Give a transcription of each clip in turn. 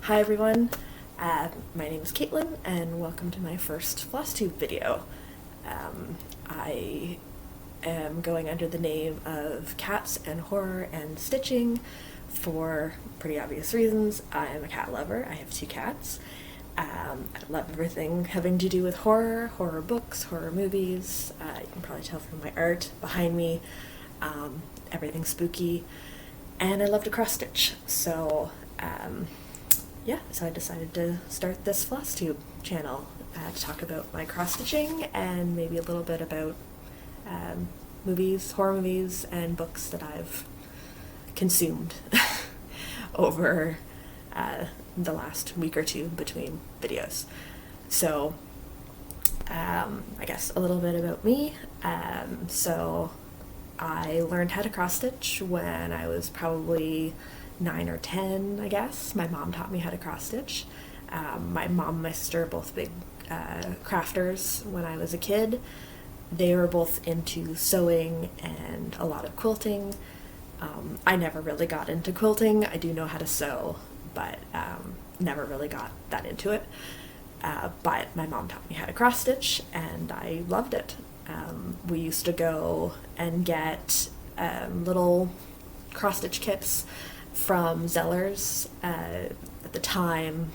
Hi everyone, my name is Caitlin and welcome to my first Flosstube video. I am going under the name of Cats and Horror and Stitching for pretty obvious reasons. I am a cat lover. I have 2 cats. I love everything having to do with horror, horror books, horror movies. You can probably tell from my art behind me, everything spooky, and I love to cross stitch. So so I decided to start this Flosstube channel to talk about my cross-stitching and maybe a little bit about movies, horror movies, and books that I've consumed over the last week or two between videos. So I guess a little bit about me. So I learned how to cross-stitch when I was probably 9 or 10, I guess. My mom taught me how to cross-stitch. My mom and my sister are both big crafters when I was a kid. They were both into sewing and a lot of quilting. I never really got into quilting. I do know how to sew, but never really got that into it. But my mom taught me how to cross-stitch, and I loved it. We used to go and get little cross-stitch kits from Zellers. At the time,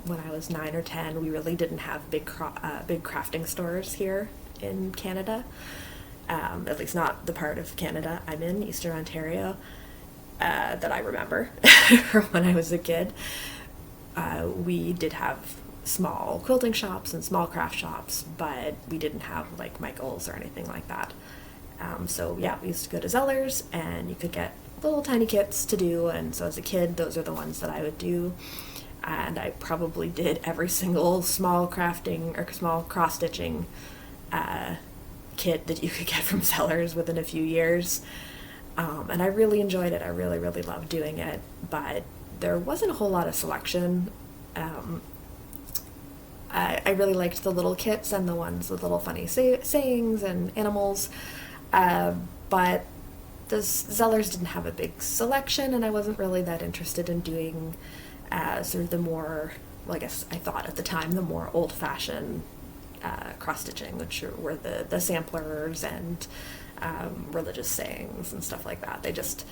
when I was 9 or 10, we really didn't have big crafting stores here in Canada, at least not the part of Canada I'm in, Eastern Ontario, that I remember from when I was a kid. We did have small quilting shops and small craft shops, but we didn't have like Michael's or anything like that. So yeah, we used to go to Zellers and you could get little tiny kits to do, and so as a kid those are the ones that I would do, and I probably did every single small crafting or small cross-stitching kit that you could get from Zellers within a few years, and I really enjoyed it. I really loved doing it, but there wasn't a whole lot of selection. I really liked the little kits and the ones with little funny sayings and animals, but the Zellers didn't have a big selection, and I wasn't really that interested in doing sort of the more, well, I guess I thought at the time, the more old-fashioned cross-stitching, which were the samplers and religious sayings and stuff like that. They just,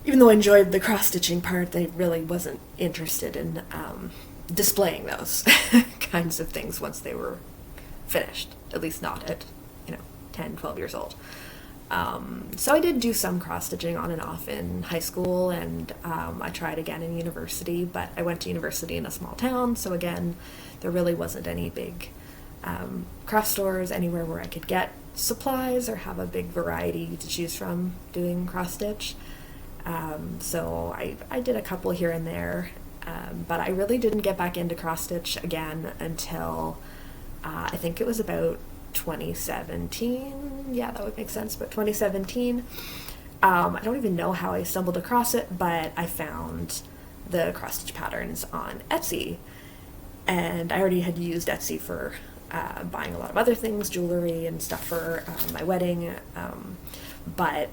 even though I enjoyed the cross-stitching part, I really wasn't interested in displaying those kinds of things once they were finished, at least not at 10, 12 years old. So I did do some cross-stitching on and off in high school, and I tried again in university, but I went to university in a small town, so again, there really wasn't any big craft stores anywhere where I could get supplies or have a big variety to choose from doing cross-stitch. So I did a couple here and there, but I really didn't get back into cross-stitch again until I think it was about 2017. Yeah, that would make sense, but 2017. I don't even know how I stumbled across it, but I found the cross-stitch patterns on Etsy, and I already had used Etsy for buying a lot of other things, jewelry and stuff for my wedding, but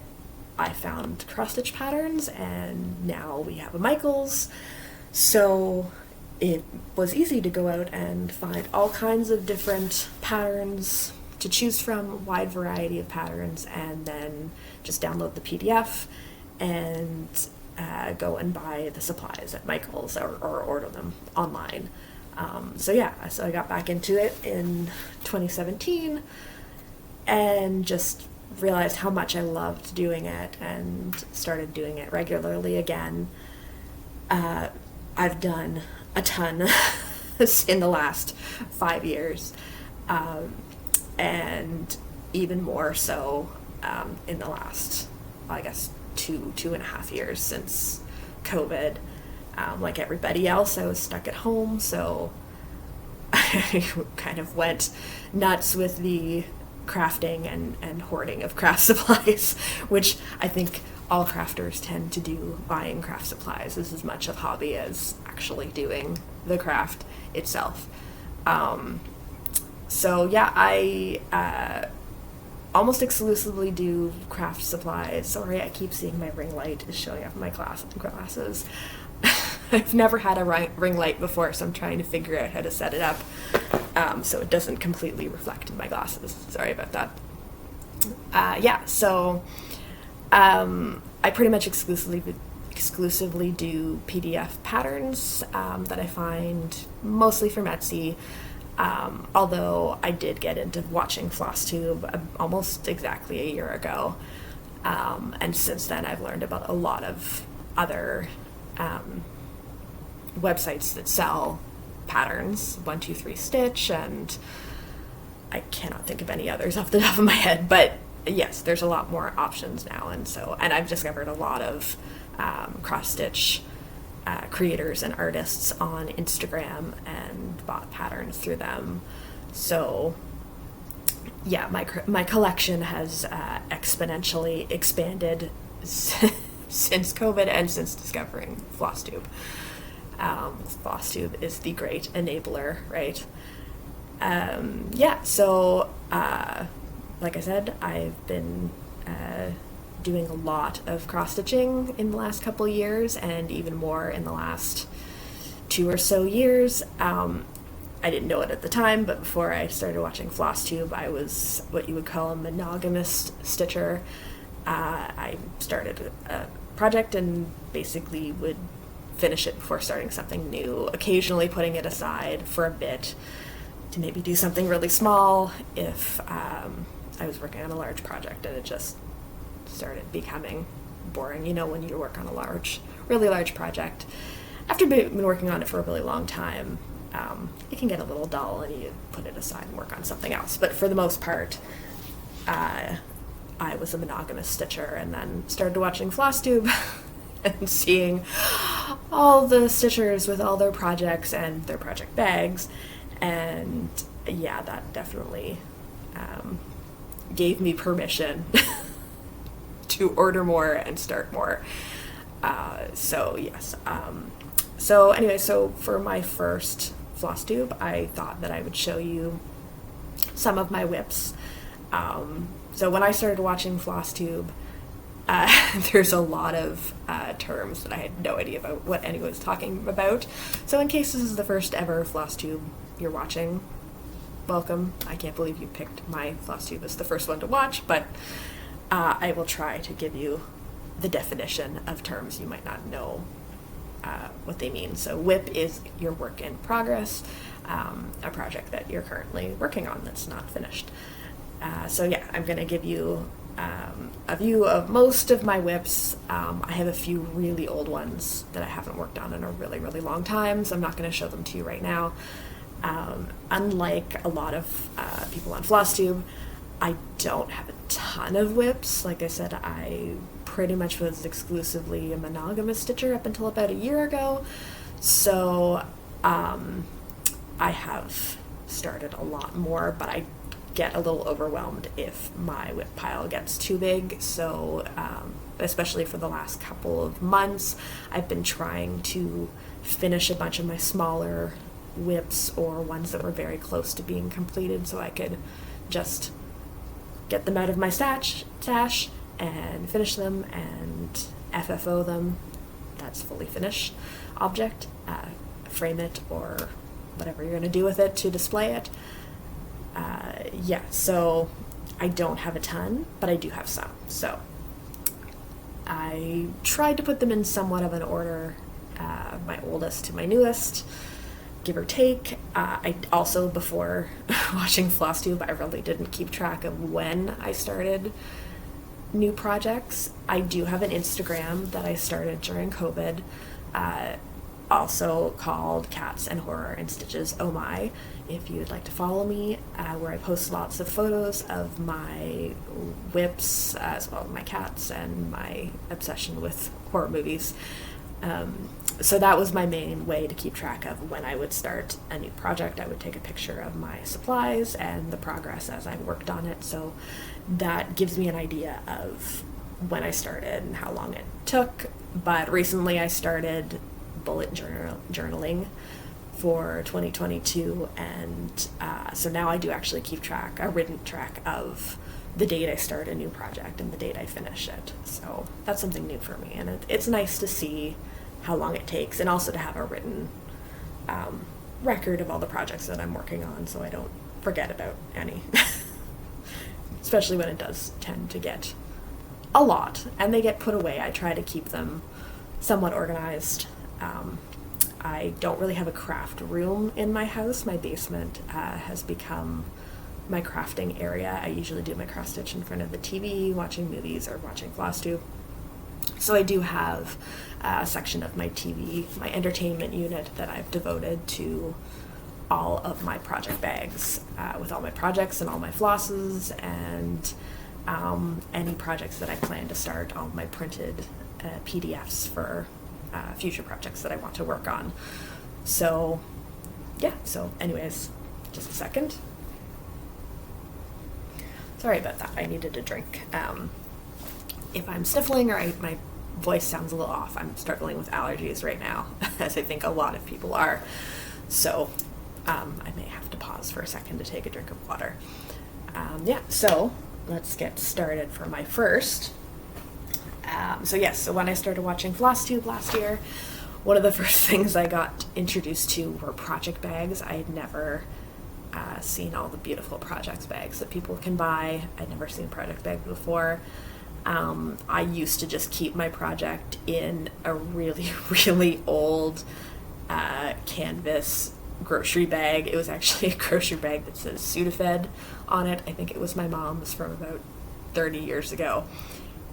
I found cross-stitch patterns, and now we have a Michael's, so it was easy to go out and find all kinds of different patterns to choose from, a wide variety of patterns, and then just download the PDF and go and buy the supplies at Michael's or order them online. So I got back into it in 2017 and just realized how much I loved doing it and started doing it regularly again. I've done a ton in the last 5 years, and even more so in the last, I guess, two and a half years since COVID. Like everybody else, I was stuck at home, so I kind of went nuts with the crafting and hoarding of craft supplies, which I think all crafters tend to do. Buying craft supplies is as much a hobby as actually doing the craft itself. I almost exclusively do craft supplies. Sorry, I keep seeing my ring light is showing up in my glasses. I've never had a ring light before, so I'm trying to figure out how to set it up so it doesn't completely reflect in my glasses. Sorry about that. So I pretty much exclusively do PDF patterns that I find mostly from Etsy, although I did get into watching Flosstube almost exactly a year ago, and since then I've learned about a lot of other websites that sell patterns, 123 Stitch, and I cannot think of any others off the top of my head, but yes, there's a lot more options now, and I've discovered a lot of cross-stitch creators and artists on Instagram and bought patterns through them. So yeah, my collection has exponentially expanded since COVID and since discovering Flosstube. Flosstube is the great enabler, right? So like I said, I've been doing a lot of cross-stitching in the last couple of years, and even more in the last 2 or so years. I didn't know it at the time, but before I started watching Flosstube, I was what you would call a monogamous stitcher. I started a project and basically would finish it before starting something new, occasionally putting it aside for a bit to maybe do something really small if I was working on a large project and it just started becoming boring. You know, when you work on a really large project, after been working on it for a really long time, it can get a little dull and you put it aside and work on something else. But for the most part, I was a monogamous stitcher, and then started watching Flosstube and seeing all the stitchers with all their projects and their project bags, and yeah, that definitely gave me permission to order more and start more. So yes. So anyway, so for my first Flosstube, I thought that I would show you some of my WIPs. So when I started watching Flosstube, there's a lot of terms that I had no idea about what anyone was talking about. So in case this is the first ever Flosstube you're watching, welcome. I can't believe you picked my Flosstube as the first one to watch, but I will try to give you the definition of terms you might not know what they mean. So WIP is your work in progress, a project that you're currently working on that's not finished. So yeah, I'm going to give you a view of most of my WIPs. I have a few really old ones that I haven't worked on in a really, really long time, so I'm not going to show them to you right now. Unlike a lot of people on Flosstube, I don't have a ton of WIPs. Like I said, I pretty much was exclusively a monogamous stitcher up until about a year ago. So I have started a lot more, but I get a little overwhelmed if my WIP pile gets too big. So especially for the last couple of months, I've been trying to finish a bunch of my smaller WIPs or ones that were very close to being completed, so I could just get them out of my stash and finish them and FFO them. That's fully finished object. Frame it or whatever you're going to do with it to display it. So I don't have a ton, but I do have some. So I tried to put them in somewhat of an order, my oldest to my newest, give or take. I also, before watching Flosstube, I really didn't keep track of when I started new projects. I do have an Instagram that I started during COVID, also called Cats and Horror and Stitches Oh My, if you'd like to follow me, where I post lots of photos of my WIPs, as well as my cats and my obsession with horror movies. So that was my main way to keep track of when I would start a new project. I would take a picture of my supplies and the progress as I worked on it. So that gives me an idea of when I started and how long it took. But recently I started bullet journaling for 2022, and so now I do actually keep a written track of the date I start a new project and the date I finish it. So that's something new for me, and it's nice to see how long it takes, and also to have a written record of all the projects that I'm working on so I don't forget about any. Especially when it does tend to get a lot and they get put away. I try to keep them somewhat organized. I don't really have a craft room in my house. My basement has become my crafting area. I usually do my cross stitch in front of the TV, watching movies or watching Flosstube. So I do have a section of my TV, my entertainment unit, that I've devoted to all of my project bags, with all my projects and all my flosses and any projects that I plan to start, all my printed PDFs for future projects that I want to work on. So yeah, so anyways, just a second. Sorry about that, I needed a drink. If I'm sniffling or my voice sounds a little off, I'm struggling with allergies right now, as I think a lot of people are. So I may have to pause for a second to take a drink of water. Yeah, so let's get started for my first. So when I started watching Flosstube last year, one of the first things I got introduced to were project bags. I had never seen all the beautiful project bags that people can buy. I'd never seen project bags before. I used to just keep my project in a really, really old canvas grocery bag. It was actually a grocery bag that says Sudafed on it. I think it was my mom's from about 30 years ago.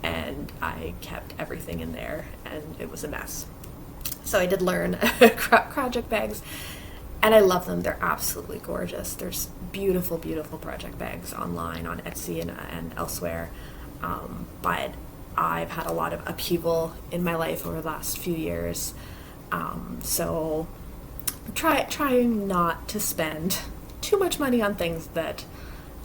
And I kept everything in there, and it was a mess. So I did learn project bags, and I love them. They're absolutely gorgeous. There's beautiful, beautiful project bags online on Etsy and elsewhere. But I've had a lot of upheaval in my life over the last few years. So trying not to spend too much money on things that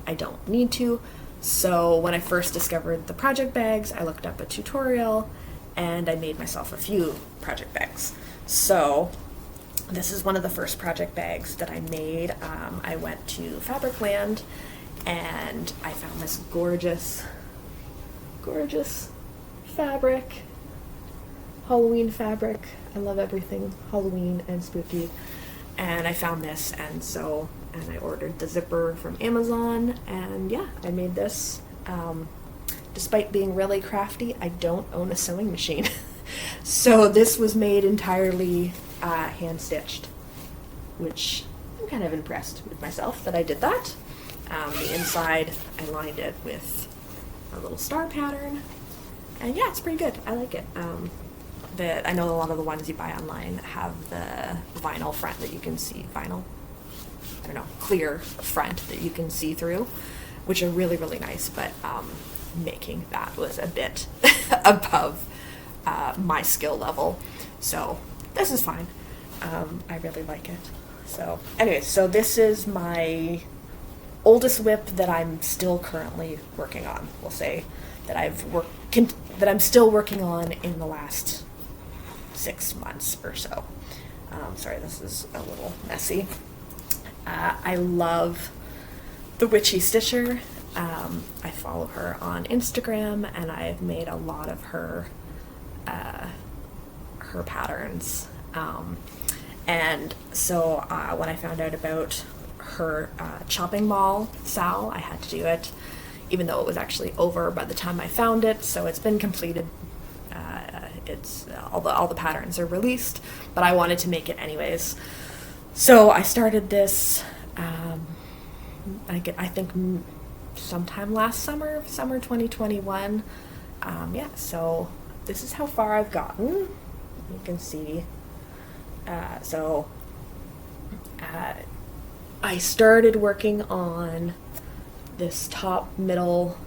I don't need to. So when I first discovered the project bags, I looked up a tutorial and I made myself a few project bags. So this is one of the first project bags that I made. I went to Fabricland and I found this gorgeous, gorgeous fabric, Halloween fabric. I love everything Halloween and spooky. And I found this, and I ordered the zipper from Amazon, and yeah, I made this. Despite being really crafty, I don't own a sewing machine. So this was made entirely hand-stitched, which I'm kind of impressed with myself that I did that. The inside, I lined it with a little star pattern, and yeah, it's pretty good. I like it. I know a lot of the ones you buy online have the vinyl front that you can see, clear front that you can see through, which are really, really nice, but making that was a bit above my skill level. So this is fine. I really like it. So anyways, so this is my oldest WIP that I'm still currently working on. We'll say that that I'm still working on in the last 6 months or so. Sorry, this is a little messy. I love the Witchy Stitcher. I follow her on Instagram, and I've made a lot of her patterns. And so when I found out about her chopping mall SAL, I had to do it, even though it was actually over by the time I found it. So it's been completed. It's all the patterns are released, but I wanted to make it anyways. So I started this. I think sometime last summer 2021. Yeah. So this is how far I've gotten. You can see. I started working on this top middle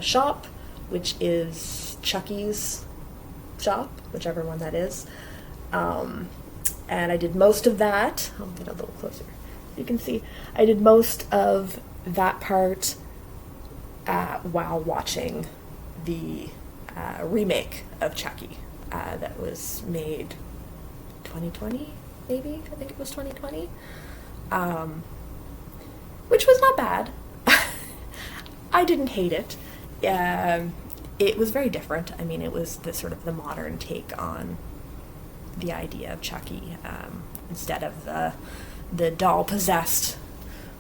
shop, which is Chucky's shop, whichever one that is. And I did most of that. I'll get a little closer. You can see I did most of that part while watching the remake of Chucky that was made 2020, maybe? I think it was 2020. Which was not bad. I didn't hate it. It was very different. I mean, it was the sort of the modern take on the idea of Chucky, instead of the doll possessed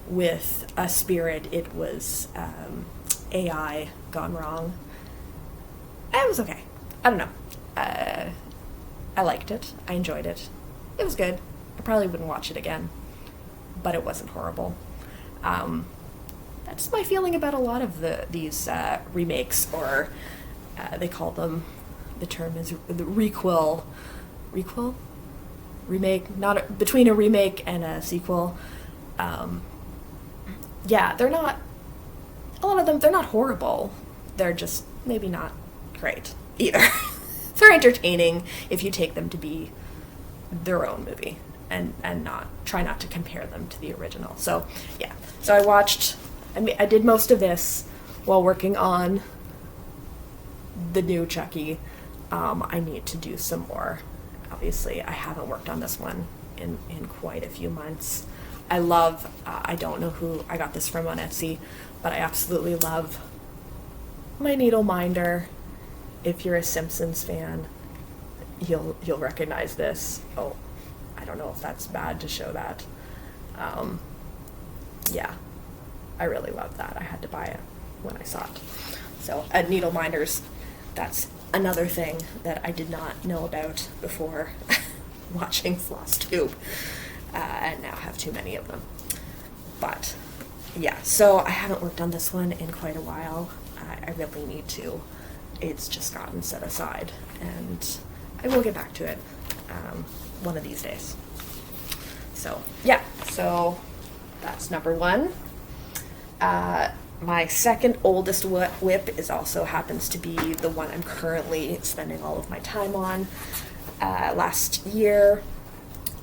with a spirit, it was AI gone wrong. It was okay. I don't know. I liked it. I enjoyed it. It was good. I probably wouldn't watch it again, but it wasn't horrible. That's my feeling about a lot of these remakes, or they call them, the term is the requel, remake, not between a remake and a sequel. Yeah, they're not, a lot of them, they're not horrible. They're just maybe not great either. They're entertaining if you take them to be their own movie and try not to compare them to the original. So yeah, so I did most of this while working on the new Chucky. I need to do some more. Obviously, I haven't worked on this one in quite a few months. I love, I don't know who I got this from on Etsy, but I absolutely love my Needleminder. If you're a Simpsons fan, you'll recognize this. Oh, I don't know if that's bad to show that. Yeah, I really love that. I had to buy it when I saw it. So at Needleminders, that's another thing that I did not know about before watching Flosstube, and now have too many of them. But yeah, so I haven't worked on this one in quite a while. I really need to. It's just gotten set aside, and I will get back to it one of these days. So yeah, so that's number one. My second oldest WIP is also happens to be the one I'm currently spending all of my time on. Last year,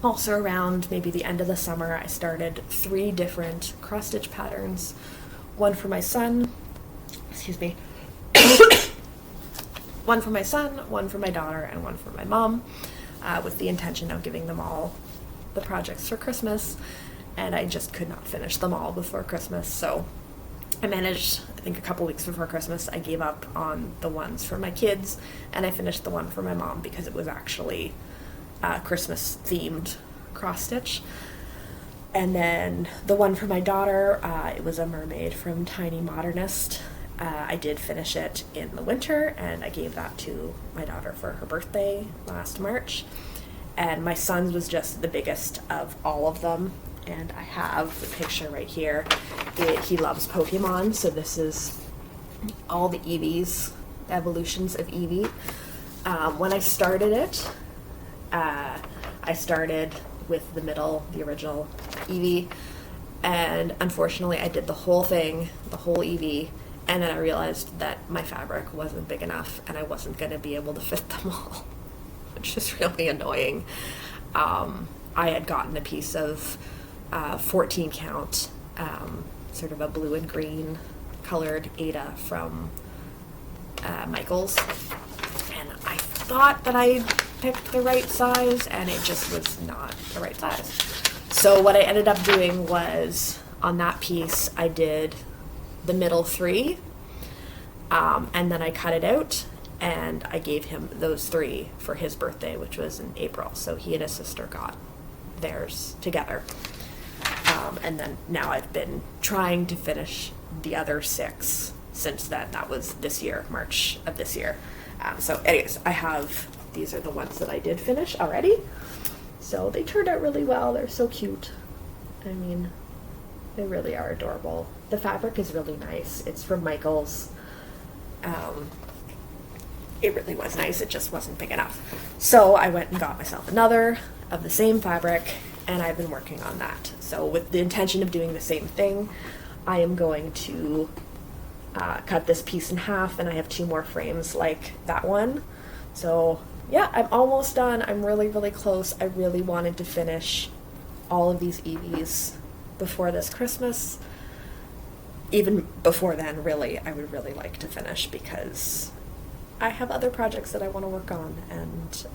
also around maybe the end of the summer, I started 3 different cross-stitch patterns. One for my son, one for my son, one for my daughter, and one for my mom, with the intention of giving them all the projects for Christmas, and I just could not finish them all before Christmas, so I managed, I think a couple weeks before Christmas, I gave up on the ones for my kids, and I finished the one for my mom because it was actually Christmas-themed cross-stitch. And then the one for my daughter, it was a mermaid from Tiny Modernist. I did finish it in the winter, and I gave that to my daughter for her birthday last March. And my son's was just the biggest of all of them, and I have the picture right here. He loves Pokemon, so this is all the Eevees, evolutions of Eevee. When I started it, I started with the original Eevee, and unfortunately I did the whole thing, the whole Eevee, and then I realized that my fabric wasn't big enough and I wasn't going to be able to fit them all, which is really annoying. I had gotten a piece of 14 count, sort of a blue and green colored Ada from Michael's, and I thought that I picked the right size, and it just was not the right size. So what I ended up doing was, on that piece, I did the middle 3, and then I cut it out, and I gave him those 3 for his birthday, which was in April. So he and his sister got theirs together. And then now I've been trying to finish the other 6 since then. That was this year, March of this year. So anyways, these are the ones that I did finish already. So they turned out really well. They're so cute. I mean, they really are adorable. The fabric is really nice. It's from Michael's. It really was nice. It just wasn't big enough. So I went and got myself another of the same fabric, and I've been working on that. So with the intention of doing the same thing, I am going to cut this piece in half, and I have 2 more frames like that one. So yeah, I'm almost done. I'm really, really close. I really wanted to finish all of these Eevees before this Christmas. Even before then, really, I would really like to finish because I have other projects that I want to work on, and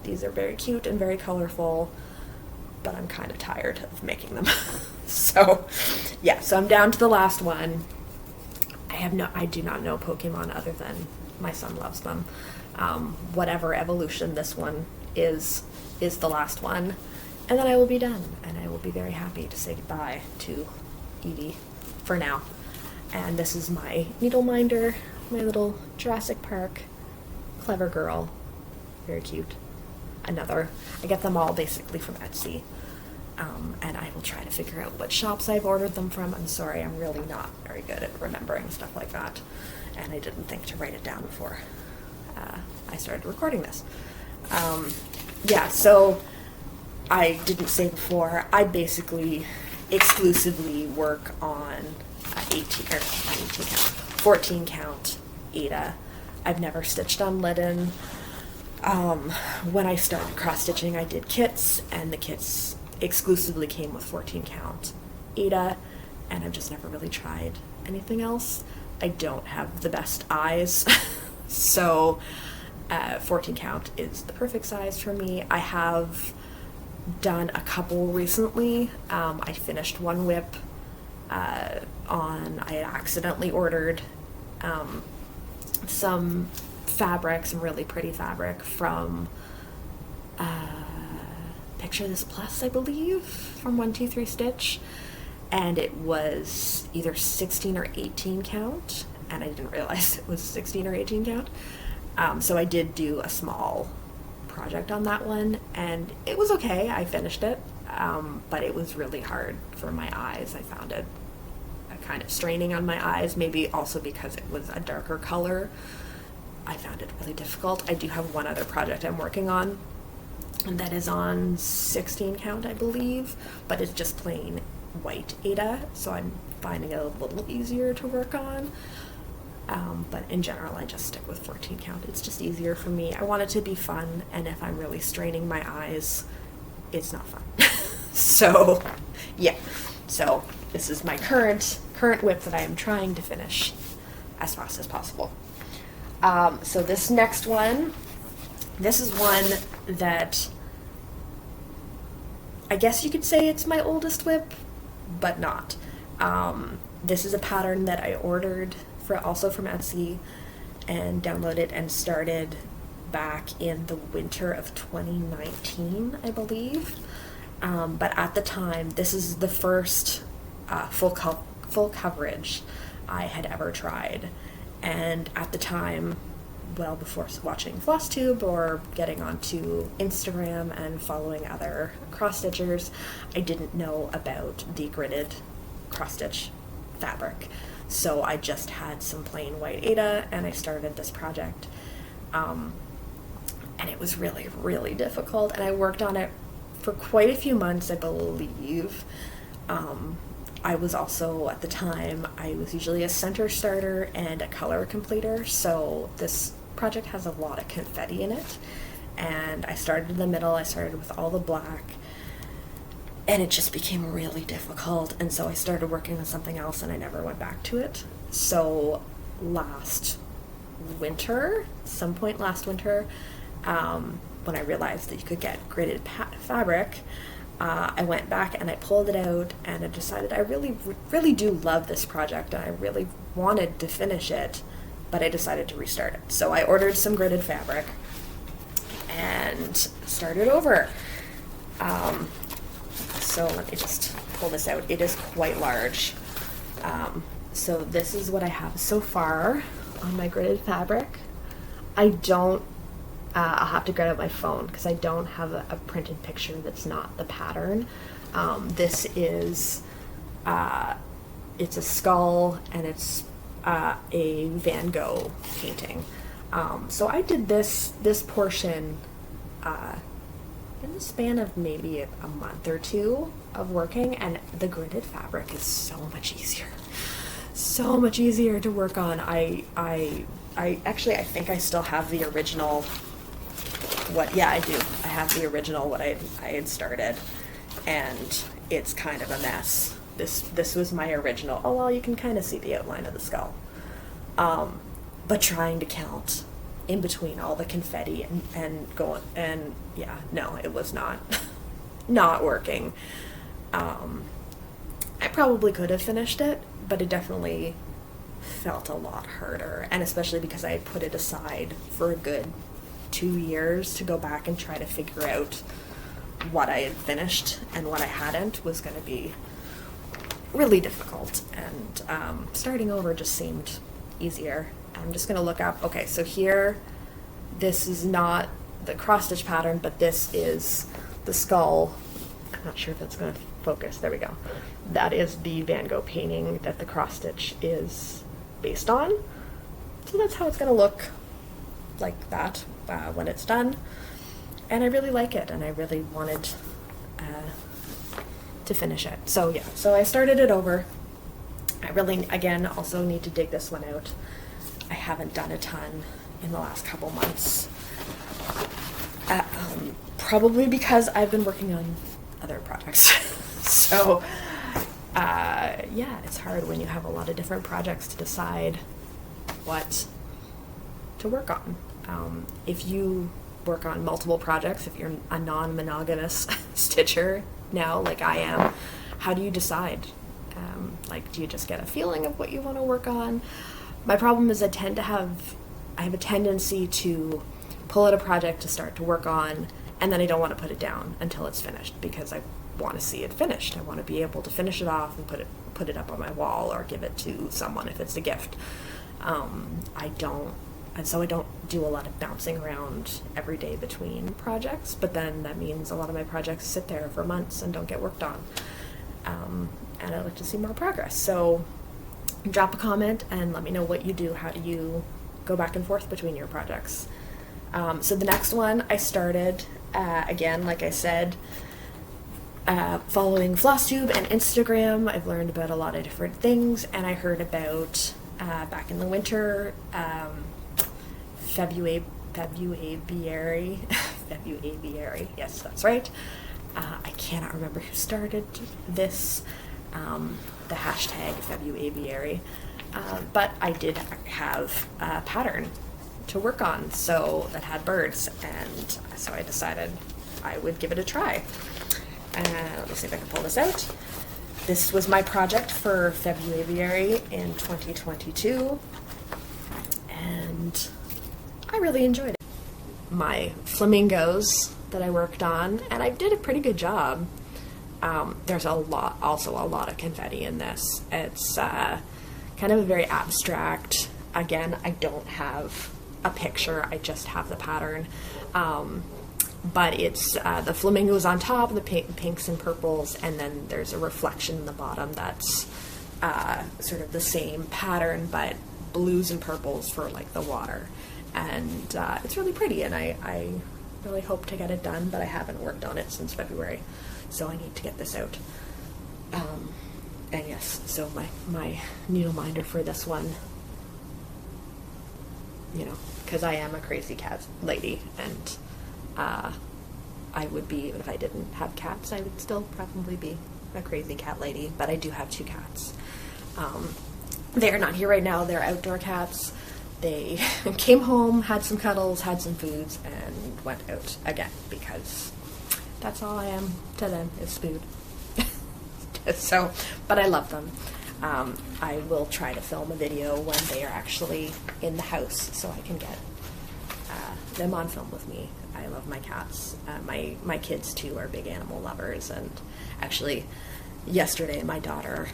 these are very cute and very colorful, but I'm kind of tired of making them. So yeah, so I'm down to the last one. I do not know Pokemon other than my son loves them. Whatever evolution this one is the last one, and then I will be done, and I will be very happy to say goodbye to Eevee for now. And this is my Needleminder, my little Jurassic Park clever girl. Very cute. I get them all basically from Etsy. And I will try to figure out what shops I've ordered them from. I'm sorry, I'm really not very good at remembering stuff like that. And I didn't think to write it down before I started recording this. Yeah, so I didn't say before, I basically exclusively work on 14 count Ada. I've never stitched on linen. When I started cross-stitching, I did kits, and the kits exclusively came with 14 count Ada, and I've just never really tried anything else. I don't have the best eyes, so 14 count is the perfect size for me. I have done a couple recently. I finished one WIP I had accidentally ordered some fabric, some really pretty fabric from Picture This Plus, I believe, from 123 Stitch, and it was either 16 or 18 count, and I didn't realize it was 16 or 18 count. So I did do a small project on that one, and it was okay. I finished it, but it was really hard for my eyes. I found it kind of straining on my eyes, maybe also because it was a darker color. I found it really difficult. I do have one other project I'm working on, and that is on 16 count, I believe, but it's just plain white Ada, so I'm finding it a little easier to work on. But in general, I just stick with 14 count. It's just easier for me. I want it to be fun, and if I'm really straining my eyes, it's not fun. So, yeah. So this is my current WIP that I am trying to finish as fast as possible. So this next one, this is one that I guess you could say it's my oldest WIP, but not. This is a pattern that I ordered also from Etsy and downloaded and started back in the winter of 2019, I believe. But at the time, this is the first full coverage I had ever tried. And at the time, well, before watching Flosstube or getting onto Instagram and following other cross-stitchers, I didn't know about the gridded cross-stitch fabric. So I just had some plain white Ada, and I started this project. And it was really, really difficult, and I worked on it for quite a few months, I believe. I was also, at the time, I was usually a center starter and a color completer, so this project has a lot of confetti in it. And I started in the middle, I started with all the black, and it just became really difficult, and so I started working on something else, and I never went back to it. So last winter, some point last winter, when I realized that you could get gridded fabric, I went back and I pulled it out, and I decided I really do love this project, and I really wanted to finish it, but I decided to restart it. So I ordered some gridded fabric and started over. So let me just pull this out. It is quite large. So this is what I have so far on my gridded fabric. I'll have to grab out my phone because I don't have a printed picture that's not the pattern. This is, it's a skull, and it's a Van Gogh painting. So I did this portion in the span of maybe a month or two of working, and the gridded fabric is so much easier to work on. I think I still have the original. I do. I have the original what I had started, and it's kind of a mess. This was my original. Oh well, you can kind of see the outline of the skull. But trying to count in between all the confetti and going, and yeah, no, it was not working. I probably could have finished it, but it definitely felt a lot harder, and especially because I had put it aside for a good 2 years to go back and try to figure out what I had finished and what I hadn't was going to be really difficult, and starting over just seemed easier. I'm just going to look up, okay, so here, this is not the cross-stitch pattern, but this is the skull. I'm not sure if that's going to focus. There we go. That is the Van Gogh painting that the cross-stitch is based on. So that's how it's going to look like that when it's done. And I really like it, and I really wanted to finish it. So yeah, so I started it over. I really, again, also need to dig this one out. I haven't done a ton in the last couple months. Probably because I've been working on other projects. So yeah, it's hard when you have a lot of different projects to decide what to work on. If you work on multiple projects, if you're a non-monogamous stitcher now, like I am, how do you decide? Like, do you just get a feeling of what you want to work on? My problem is I have a tendency to pull out a project to start to work on, and then I don't want to put it down until it's finished, because I want to see it finished. I want to be able to finish it off and put it up on my wall or give it to someone if it's a gift. So I don't do a lot of bouncing around every day between projects, but then that means a lot of my projects sit there for months and don't get worked on. And I'd like to see more progress. So drop a comment and let me know what you do. How do you go back and forth between your projects? So the next one I started, again, like I said, following Flosstube and Instagram. I've learned about a lot of different things, and I heard about, back in the winter, February, yes, that's right. I cannot remember who started this, the hashtag February, but I did have a pattern to work on, so that had birds, and so I decided I would give it a try. Let me see if I can pull this out. This was my project for February in 2022, and I really enjoyed it. My flamingos that I worked on, and I did a pretty good job. There's also a lot of confetti in this. It's kind of a very abstract. Again, I don't have a picture, I just have the pattern. But it's the flamingos on top, the pinks and purples, and then there's a reflection in the bottom that's sort of the same pattern, but blues and purples for like the water. And it's really pretty, and I really hope to get it done, but I haven't worked on it since February, so I need to get this out. And yes, so my Needleminder for this one, you know, because I am a crazy cat lady, and I would be, even if I didn't have cats, I would still probably be a crazy cat lady, but I do have 2 cats. They're not here right now, they're outdoor cats. They came home, had some cuddles, had some foods, and went out again, because that's all I am to them, is food. So, but I love them. I will try to film a video when they are actually in the house, so I can get them on film with me. I love my cats. My kids too are big animal lovers, and actually yesterday my daughter,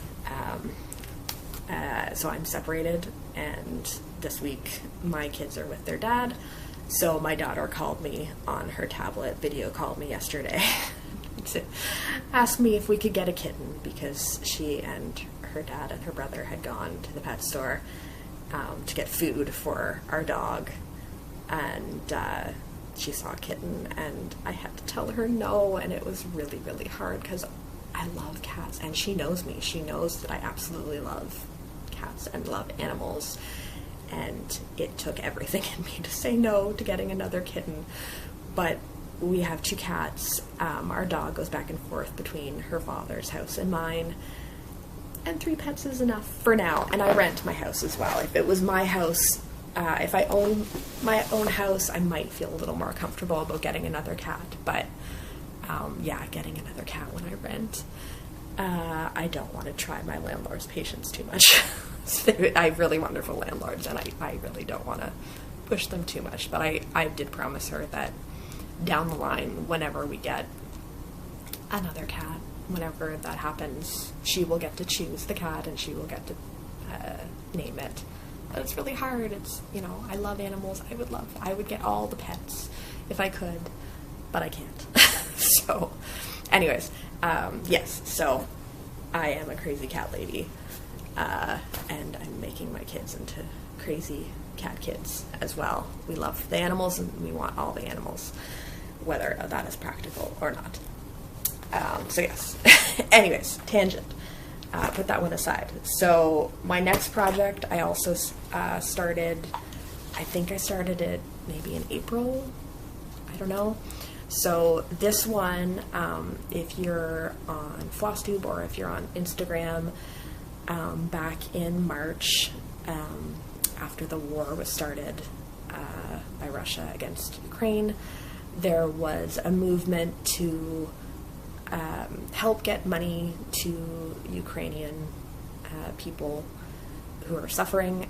so I'm separated, and this week my kids are with their dad, so my daughter called me on her tablet, video called me yesterday to ask me if we could get a kitten, because she and her dad and her brother had gone to the pet store to get food for our dog, and she saw a kitten, and I had to tell her no, and it was really, really hard, because I love cats, and she knows me. She knows that I absolutely love cats and love animals, and it took everything in me to say no to getting another kitten. But we have 2 cats. Our dog goes back and forth between her father's house and mine, and 3 pets is enough for now. And I rent my house as well. If it was my house, if I own my own house, I might feel a little more comfortable about getting another cat. But yeah, getting another cat when I rent, I don't want to try my landlord's patience too much. I have really wonderful landlords, and I really don't want to push them too much. But I did promise her that down the line, whenever we get another cat, whenever that happens, she will get to choose the cat and she will get to name it. But it's really hard. It's, you know, I love animals. I would get all the pets if I could, but I can't. So, anyways, yes, so I am a crazy cat lady, and I'm making my kids into crazy cat kids as well. We love the animals and we want all the animals, whether that is practical or not. So yes, anyways, tangent. Put that one aside. So my next project, I also started, I think I started it maybe in April, I don't know. So this one, if you're on Flosstube or if you're on Instagram, back in March, after the war was started by Russia against Ukraine, there was a movement to help get money to Ukrainian people who are suffering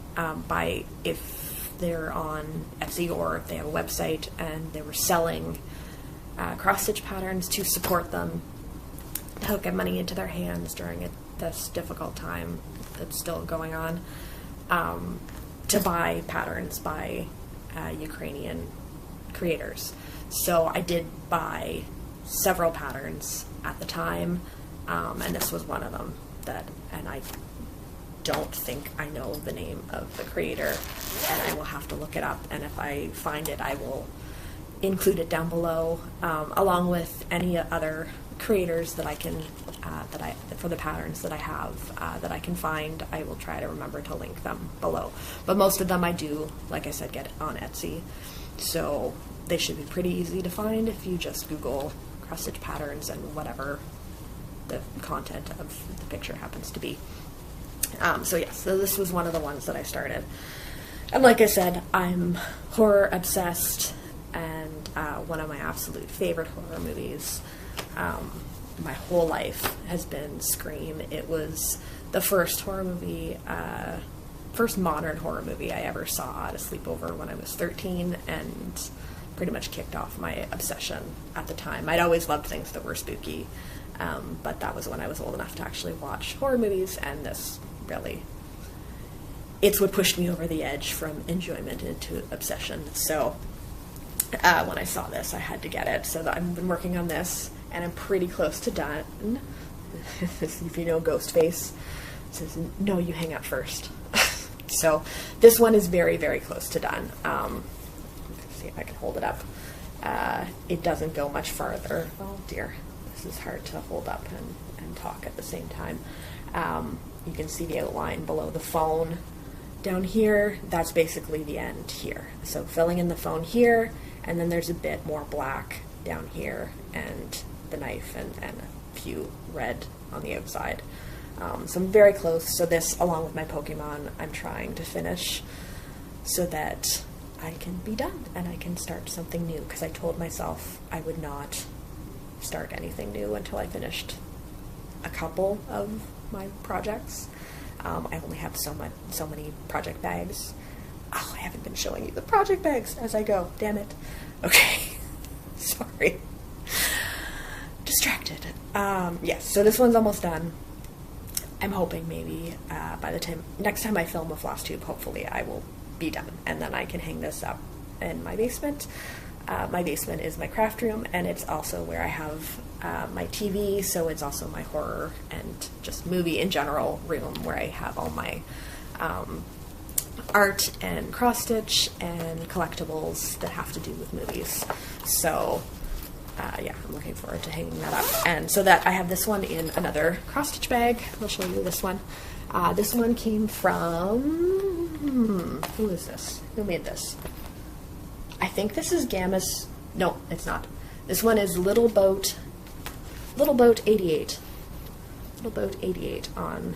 by, if they're on Etsy or if they have a website and they were selling cross-stitch patterns to support them, to help get money into their hands during this difficult time that's still going on, to buy patterns by Ukrainian creators. So I did buy several patterns at the time, and this was one of them and I don't think I know the name of the creator, and I will have to look it up, and if I find it, I will include it down below, along with any other creators that I can, for the patterns that I have, that I can find. I will try to remember to link them below. But most of them I do, like I said, get on Etsy. So they should be pretty easy to find if you just Google cross-stitch patterns and whatever the content of the picture happens to be. So yes, so this was one of the ones that I started. And like I said, I'm horror obsessed, and one of my absolute favorite horror movies my whole life has been Scream. It was the first horror movie, first modern horror movie I ever saw at a sleepover when I was 13, and pretty much kicked off my obsession at the time. I'd always loved things that were spooky, but that was when I was old enough to actually watch horror movies, and this really, it's what pushed me over the edge from enjoyment into obsession. So when I saw this, I had to get it. So I've been working on this, and I'm pretty close to done. If you know Ghostface, it says, no, you hang up first. So this one is very, very close to done. Let's see if I can hold it up. It doesn't go much farther. Oh dear, this is hard to hold up and talk at the same time. You can see the outline below the phone. Down here, that's basically the end here. So filling in the phone here, and then there's a bit more black down here, and the knife and a few red on the outside. So I'm very close. So this, along with my Pokemon, I'm trying to finish so that I can be done and I can start something new, because I told myself I would not start anything new until I finished a couple of my projects. I only have so many project bags. Oh, I haven't been showing you the project bags as I go. Damn it. Okay. Sorry. Distracted. Yes, so this one's almost done. I'm hoping maybe by the time, next time I film a Flosstube, hopefully I will be done, and then I can hang this up in my basement. My basement is my craft room, and it's also where I have my TV, so it's also my horror and just movie in general room, where I have all my art and cross-stitch and collectibles that have to do with movies. So yeah, I'm looking forward to hanging that up. And so that I have this one in another cross-stitch bag. I'll show you this one. This one came from, who is this? Who made this? I think this is Gamma's. No, it's not. This one is Little Boat 88. Little Boat 88 on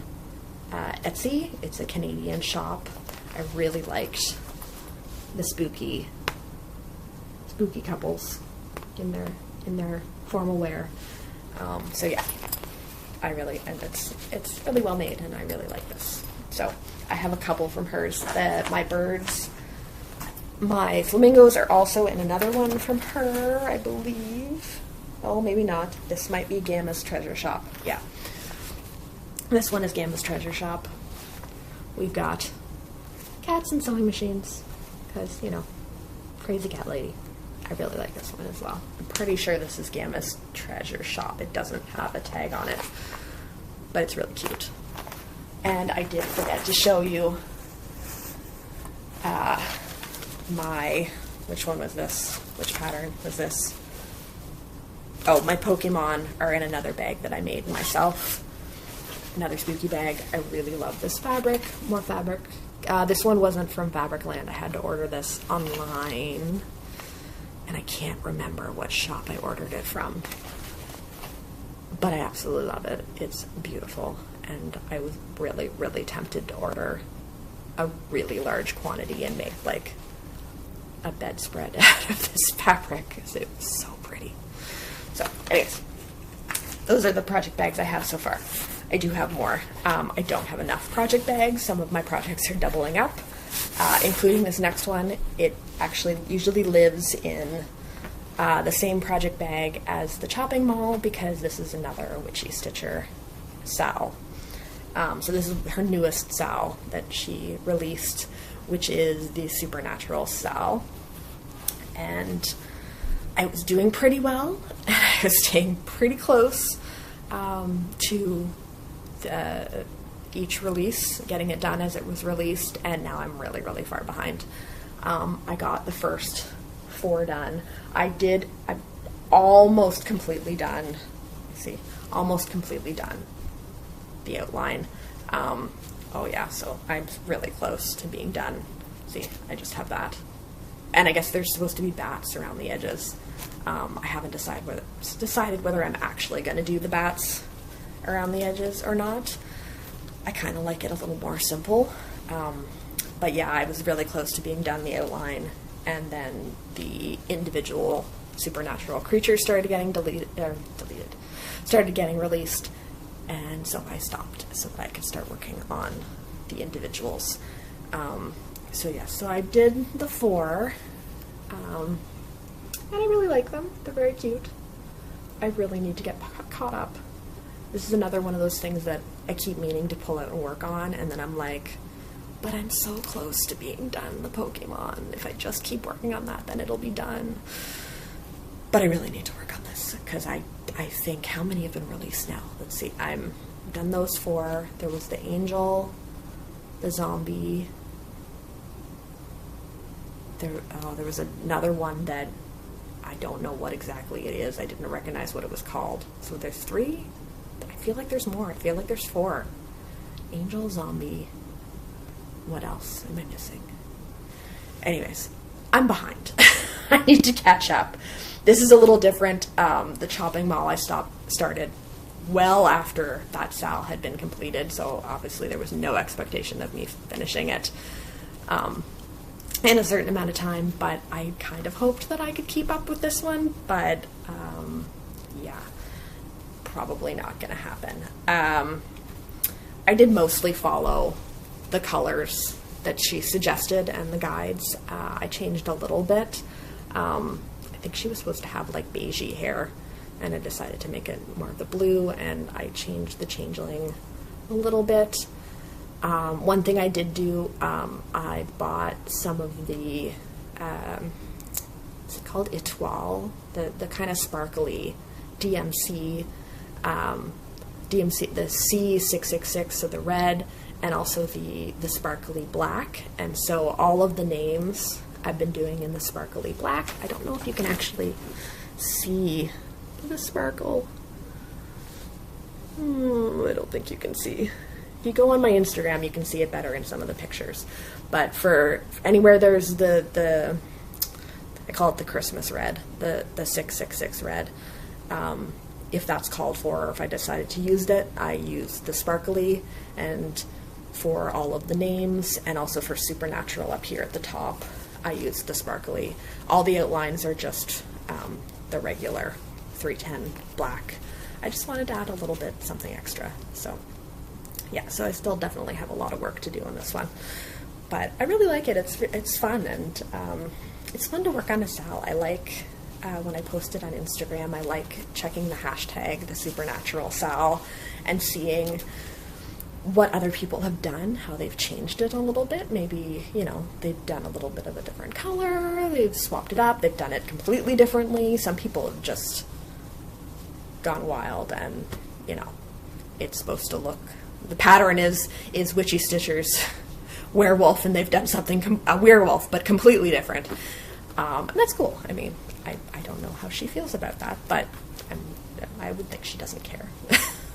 Etsy. It's a Canadian shop. I really liked the spooky couples in their formal wear. So yeah, and it's really well made, and I really like this. So I have a couple from hers. My birds, My flamingos are also in another one from her, I believe. Oh, maybe not. This might be Gamma's Treasure Shop. Yeah. This one is Gamma's Treasure Shop. We've got cats and sewing machines, because, you know, crazy cat lady. I really like this one as well. I'm pretty sure this is Gamma's Treasure Shop. It doesn't have a tag on it, but it's really cute. And I did forget to show you which one was this? Which pattern was this? Oh, my Pokemon are in another bag that I made myself. Another spooky bag. I really love this fabric. More fabric. This one wasn't from Fabricland. I had to order this online, and I can't remember what shop I ordered it from. But I absolutely love it. It's beautiful, and I was really, really tempted to order a really large quantity and make like a bedspread out of this fabric because it was so pretty. So anyways, those are the project bags I have so far. I do have more. I don't have enough project bags. Some of my projects are doubling up, including this next one. It actually usually lives in the same project bag as the chopping mall because this is another Witchy Stitcher sow. So this is her newest sow that she released, which is the Supernatural sow. And I was doing pretty well. I was staying pretty close to each release, getting it done as it was released, and now I'm really, really far behind. I got the first 4 done. I'm almost completely done. Let's see, almost completely done the outline. Oh yeah, so I'm really close to being done. See, I just have that. And I guess there's supposed to be bats around the edges. I haven't decided whether I'm actually going to do the bats around the edges or not. I kind of like it a little more simple. But yeah, I was really close to being done the outline, and then the individual supernatural creatures started getting started getting released, and so I stopped so that I could start working on the individuals. So yeah, so I did the 4, and I really like them. They're very cute. I really need to get caught up. This is another one of those things that I keep meaning to pull out and work on, and then I'm like, but I'm so close to being done the Pokemon. If I just keep working on that, then it'll be done. But I really need to work on this, because I think, how many have been released now? Let's see, I'm done those 4. There was the Angel, the Zombie. There was another one that I don't know what exactly it is. I didn't recognize what it was called. So there's 3? I feel like there's more. I feel like there's 4. Angel, Zombie. What else am I missing? Anyways, I'm behind. I need to catch up. This is a little different. The chopping mall I started well after that sow had been completed, so obviously there was no expectation of me finishing it in a certain amount of time, but I kind of hoped that I could keep up with this one, but yeah, probably not going to happen. I did mostly follow the colors that she suggested and the guides. I changed a little bit. I think she was supposed to have like beigey hair, and I decided to make it more of the blue, and I changed the changeling a little bit. One thing I did do, I bought some of the, what's it called, Etoile, the kind of sparkly DMC, the C666, so the red, and also the sparkly black. And so all of the names I've been doing in the sparkly black. I don't know if you can actually see the sparkle. I don't think you can see. If you go on my Instagram, you can see it better in some of the pictures. But for anywhere there's the I call it the Christmas red, the 666 red. If that's called for, or if I decided to use it, I use the sparkly, and for all of the names, and also for Supernatural up here at the top, I use the sparkly. All the outlines are just the regular 310 black. I just wanted to add a little bit something extra. So yeah, so I still definitely have a lot of work to do on this one. but I really like it. It's fun, and it's fun to work on a Sal. I like when I post it on Instagram, I like checking the hashtag, the Supernatural Sal, and seeing what other people have done, how they've changed it a little bit. Maybe, you know, they've done a little bit of a different color, they've swapped it up, they've done it completely differently. Some people have just gone wild, and, you know, it's supposed to look, the pattern is Witchy Stitcher's werewolf, and they've done something, a werewolf, but completely different. And that's cool. I mean, I don't know how she feels about that, but I would think she doesn't care.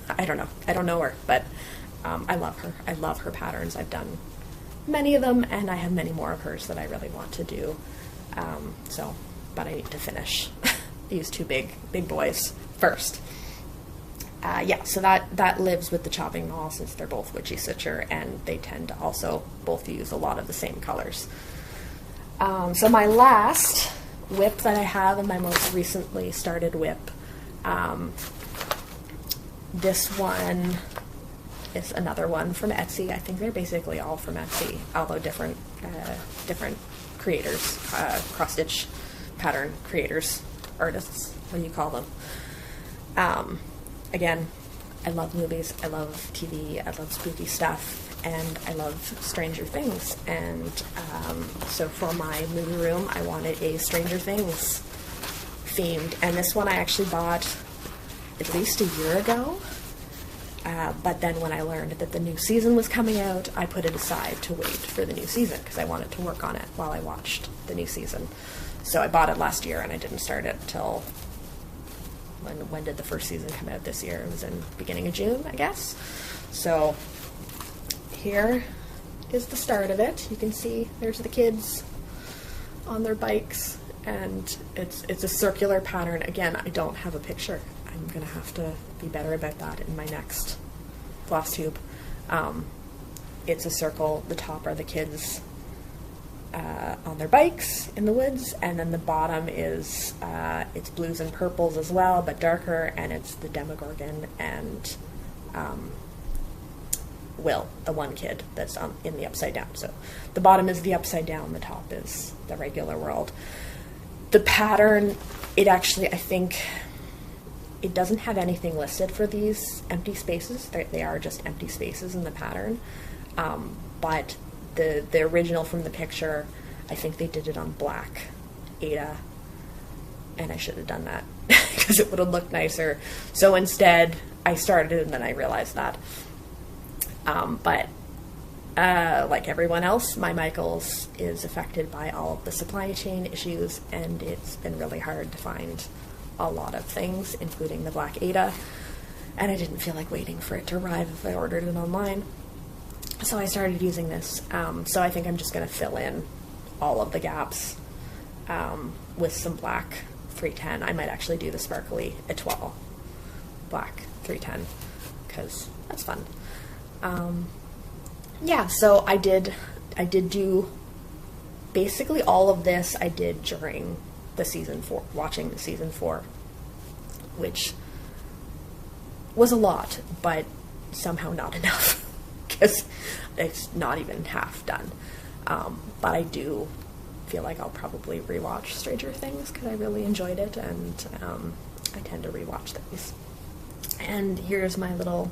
I don't know. I don't know her, but I love her. I love her patterns. I've done many of them, and I have many more of hers that I really want to do. But I need to finish these two big boys first. Yeah, so that lives with the chopping mall, since they're both Witchy Stitcher, and they tend to also both use a lot of the same colors. So my last WIP that I have, and my most recently started WIP, this one is another one from Etsy. I think they're basically all from Etsy, although different creators, cross-stitch pattern creators, artists, what do you call them? Again, I love movies, I love TV, I love spooky stuff, and I love Stranger Things. And so for my movie room, I wanted a Stranger Things themed, and this one I actually bought at least a year ago. But then when I learned that the new season was coming out, I put it aside to wait for the new season, because I wanted to work on it while I watched the new season. So I bought it last year, and I didn't start it till, when did the first season come out this year? It was in beginning of June, I guess. So here is the start of it. You can see there's the kids on their bikes, and it's a circular pattern. Again, I don't have a picture. I'm gonna have to be better about that in my next Flosstube. It's a circle. The top are the kids on their bikes in the woods, and then the bottom is it's blues and purples as well, but darker, and it's the Demogorgon and Will, the one kid that's in the upside down. So the bottom is the upside down, the top is the regular world. The pattern, it actually, I think, it doesn't have anything listed for these empty spaces. They are just empty spaces in the pattern. But the original from the picture, I think they did it on black Ada, and I should have done that because it would have looked nicer. So instead, I started it, and then I realized that. But like everyone else, my Michaels is affected by all of the supply chain issues, and it's been really hard to find a lot of things, including the black Ada, and I didn't feel like waiting for it to arrive if I ordered it online. So I started using this. So I think I'm just going to fill in all of the gaps with some black 310. I might actually do the sparkly Etoile black 310, because that's fun. Yeah, so I did do basically all of this I did during the season 4, watching the season 4, which was a lot, but somehow not enough, because it's not even half done. But I do feel like I'll probably rewatch Stranger Things, because I really enjoyed it, and I tend to rewatch things. And here's my little,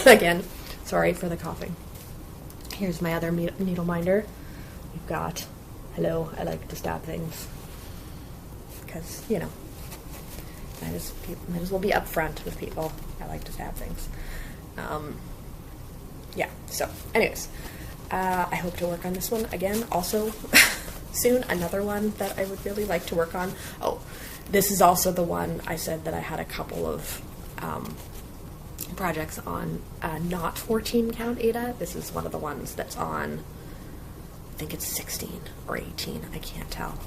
again, sorry for the coughing. Here's my other Needleminder. We've got, hello, I like to stab things, because, you know, might as well be upfront with people. I like to stab things. Yeah, so anyways, I hope to work on this one again also soon. Another one that I would really like to work on. Oh, this is also the one I said that I had a couple of projects on, not 14 count Ada. This is one of the ones that's on, I think it's 16 or 18, I can't tell.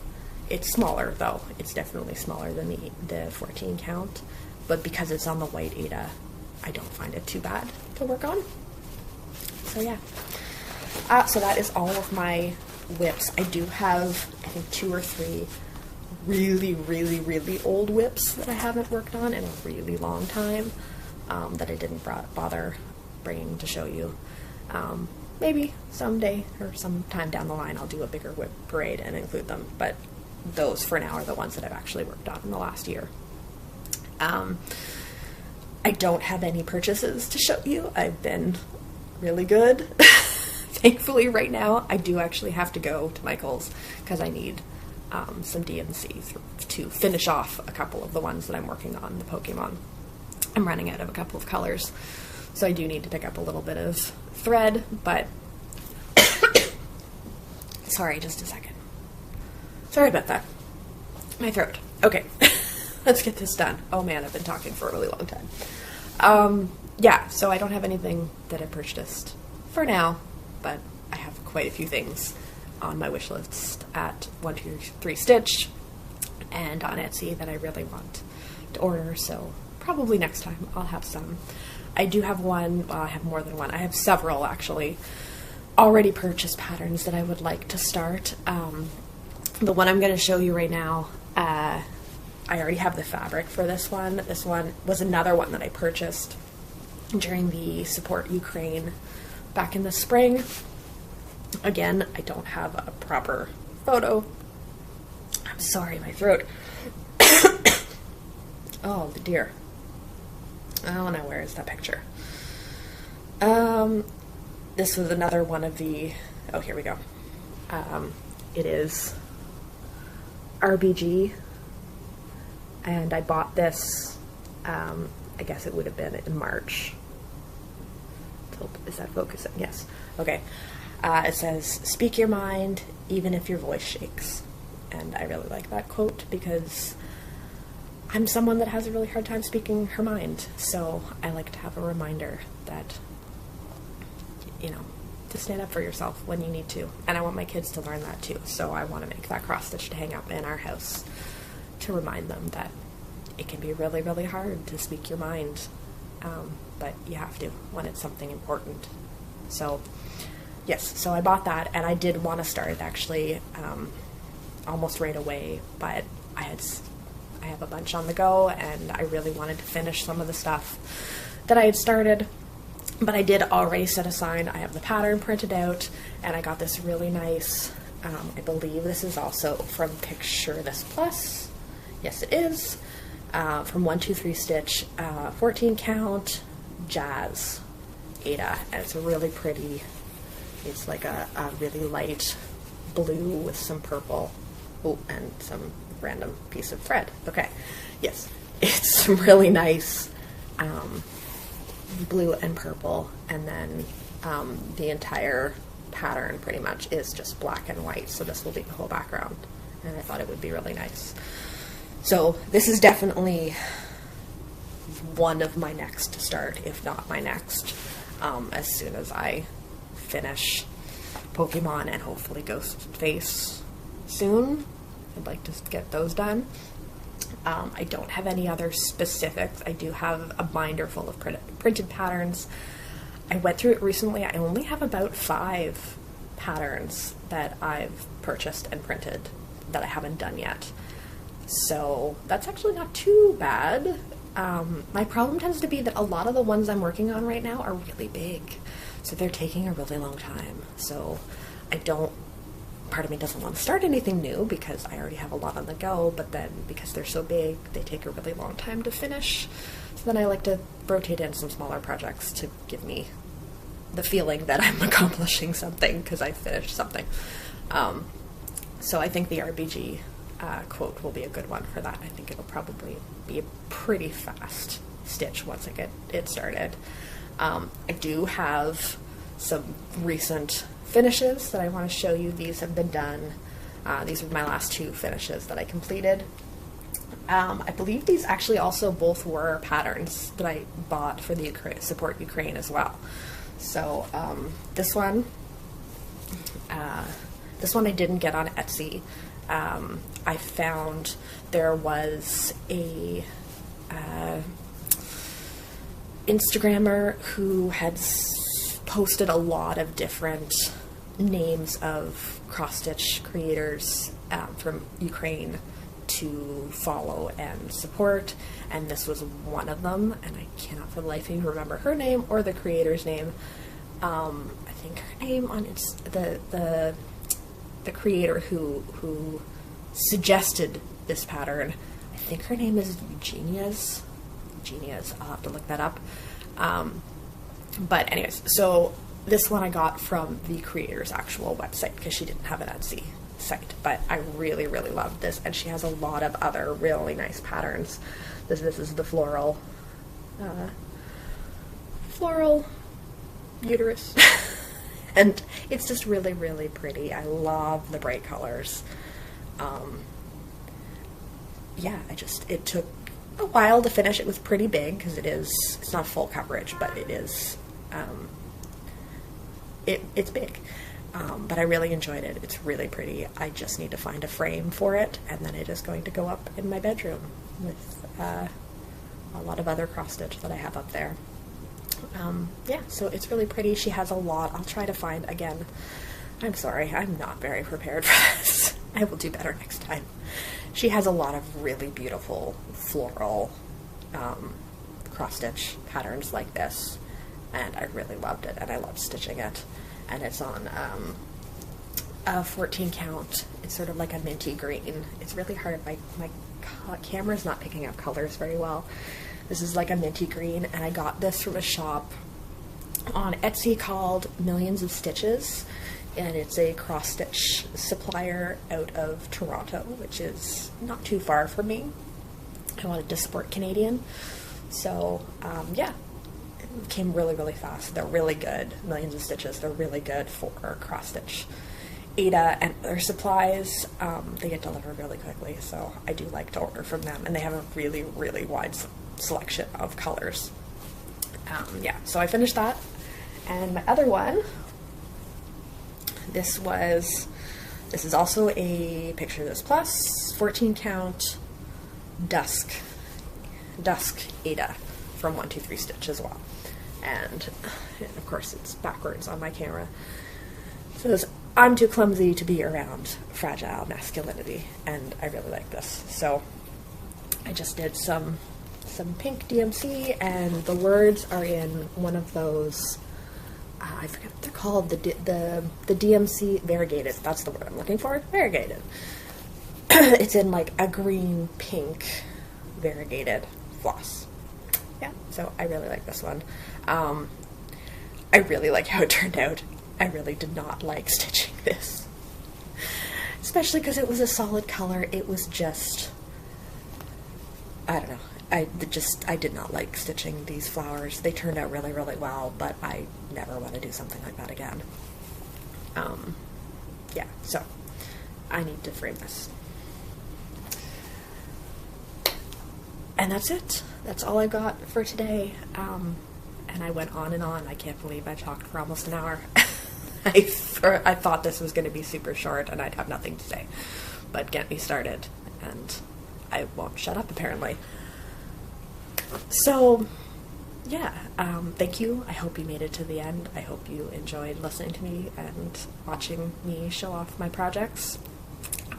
It's smaller though, it's definitely smaller than the 14 count, but because it's on the white Ada, I don't find it too bad to work on. So yeah, so that is all of my WIPs. I do have, I think, 2 or 3 really old WIPs that I haven't worked on in a really long time, that I didn't bother bringing to show you. maybe someday or sometime down the line I'll do a bigger WIP parade and include them, but those for now are the ones that I've actually worked on in the last year. I don't have any purchases to show you. I've been really good. Thankfully right now I do actually have to go to Michael's because I need some DMC to finish off a couple of the ones that I'm working on, the Pokemon. I'm running out of a couple of colors, so I do need to pick up a little bit of thread, but sorry, just a second. Sorry about that. My throat. Okay, let's get this done. Oh man, I've been talking for a really long time. Yeah, so I don't have anything that I purchased for now, but I have quite a few things on my wish list at 123 Stitch and on Etsy that I really want to order, so probably next time I'll have some. I do have one, well, I have more than one. I have several actually already purchased patterns that I would like to start. The one I'm going to show you right now, I already have the fabric for this one. This one was another one that I purchased during the Support Ukraine back in the spring. Again, I don't have a proper photo. I'm sorry, my throat. Oh, dear. Oh no, where is that picture? This was another one of the, oh, here we go. It is RBG, and I bought this, I guess it would have been in March. Is that focusing? Yes. Okay. It says, "Speak your mind, even if your voice shakes." And I really like that quote because I'm someone that has a really hard time speaking her mind. So I like to have a reminder that, you know, to stand up for yourself when you need to. And I want my kids to learn that too. So I want to make that cross stitch to hang up in our house to remind them that it can be really, really hard to speak your mind. But you have to when it's something important. So yes, so I bought that, and I did want to start actually almost right away, but I have a bunch on the go, and I really wanted to finish some of the stuff that I had started. But I did already set aside, I have the pattern printed out, and I got this really nice, I believe this is also from Picture This Plus. Yes, it is. From 123 Stitch, 14 count, Jazz, Ada, and it's a really pretty, it's like a really light blue with some purple, oh, and some random piece of thread. Okay, yes, it's some really nice blue and purple, and then the entire pattern pretty much is just black and white, so this will be the whole background, and I thought it would be really nice. So this is definitely one of my next to start, if not my next, as soon as I finish Pokemon and hopefully Ghostface soon. I'd like to get those done. I don't have any other specifics. I do have a binder full of printed patterns. I went through it recently. I only have about 5 patterns that I've purchased and printed that I haven't done yet. So that's actually not too bad. My problem tends to be that a lot of the ones I'm working on right now are really big. So they're taking a really long time. So part of me doesn't want to start anything new because I already have a lot on the go, but then because they're so big, they take a really long time to finish. So then I like to rotate in some smaller projects to give me the feeling that I'm accomplishing something because I finished something. So I think the RBG quote will be a good one for that. I think it'll probably be a pretty fast stitch once I get it started. I do have some recent finishes that I want to show you. These have been done. These are my last 2 finishes that I completed. I believe these actually also both were patterns that I bought for the Support Ukraine as well. So this one I didn't get on Etsy. I found there was a Instagrammer who had posted a lot of different names of cross-stitch creators from Ukraine to follow and support, and this was one of them, and I cannot for the life of me remember her name or the creator's name. I think her name on it's the creator who suggested this pattern, I think her name is Eugenia's. I'll have to look that up. But anyways, so this one I got from the creator's actual website because she didn't have an Etsy site, but I really, really loved this, and she has a lot of other really nice patterns. This is the floral uterus. And it's just really, really pretty. I love the bright colors. Yeah, it took a while to finish. It was pretty big because it's not full coverage, but it is, it's big. But I really enjoyed it. It's really pretty. I just need to find a frame for it, and then it is going to go up in my bedroom with a lot of other cross stitch that I have up there. Yeah, so it's really pretty. She has a lot. I'll try to find, again, I'm sorry, I'm not very prepared for this. I will do better next time. She has a lot of really beautiful floral cross stitch patterns like this, and I really loved it, and I loved stitching it. And it's on a 14 count. It's sort of like a minty green. It's really hard. My camera's not picking up colors very well. This is like a minty green, and I got this from a shop on Etsy called Millions of Stitches, and it's a cross stitch supplier out of Toronto, which is not too far from me. I wanted to support Canadian, so yeah, it came really, really fast. They're really good. Millions of Stitches, they're really good for cross stitch. Ada and other supplies, they get delivered really quickly, so I do like to order from them, and they have a really, really wide selection of colors. Yeah, so I finished that, and my other one, this is also a Picture This Plus 14 count dusk Ada from 123 Stitch as well, and of course it's backwards on my camera. It says, "I'm too clumsy to be around fragile masculinity," and I really like this. So I just did some pink DMC, and the words are in one of those, I forget what they're called, the DMC variegated. That's the word I'm looking for. Variegated. It's in like a green pink variegated floss. Yeah, so I really like this one. I really like how it turned out. I really did not like stitching this, especially because it was a solid color. It was just, I don't know, I did not like stitching these flowers. They turned out really, really well, but I never want to do something like that again. Yeah, so I need to frame this. And that's it. That's all I got for today. And I went on and on. I can't believe I talked for almost an hour. I thought this was going to be super short and I'd have nothing to say, but get me started, and I won't shut up apparently. So yeah, thank you. I hope you made it to the end. I hope you enjoyed listening to me and watching me show off my projects.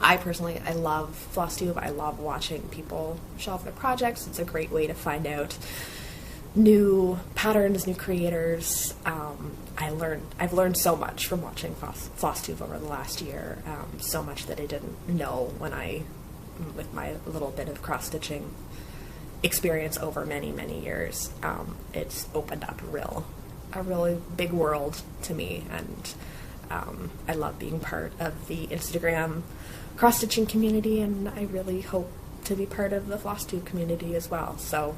I personally, I love Flosstube. I love watching people show off their projects. It's a great way to find out new patterns, new creators. I've learned so much from watching Flosstube over the last year, so much that I didn't know with my little bit of cross-stitching experience over many, many years. It's opened up a really big world to me, and I love being part of the Instagram cross-stitching community, and I really hope to be part of the Flosstube community as well. So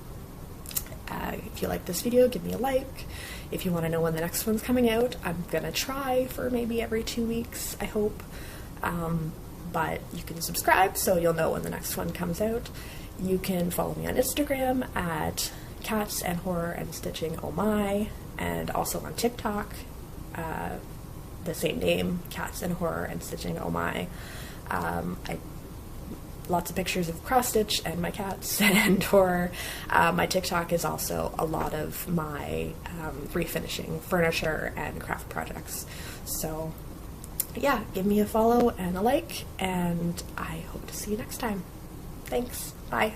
if you like this video, give me a like. If you want to know when the next one's coming out, I'm gonna try for maybe every 2 weeks, I hope. But you can subscribe so you'll know when the next one comes out. You can follow me on Instagram at Cats and Horror and Stitching Oh My, and also on TikTok, the same name, Cats and Horror and Stitching Oh My. Lots of pictures of cross stitch and my cats and horror. My TikTok is also a lot of my refinishing furniture and craft projects. So yeah, give me a follow and a like, and I hope to see you next time. Thanks. Bye.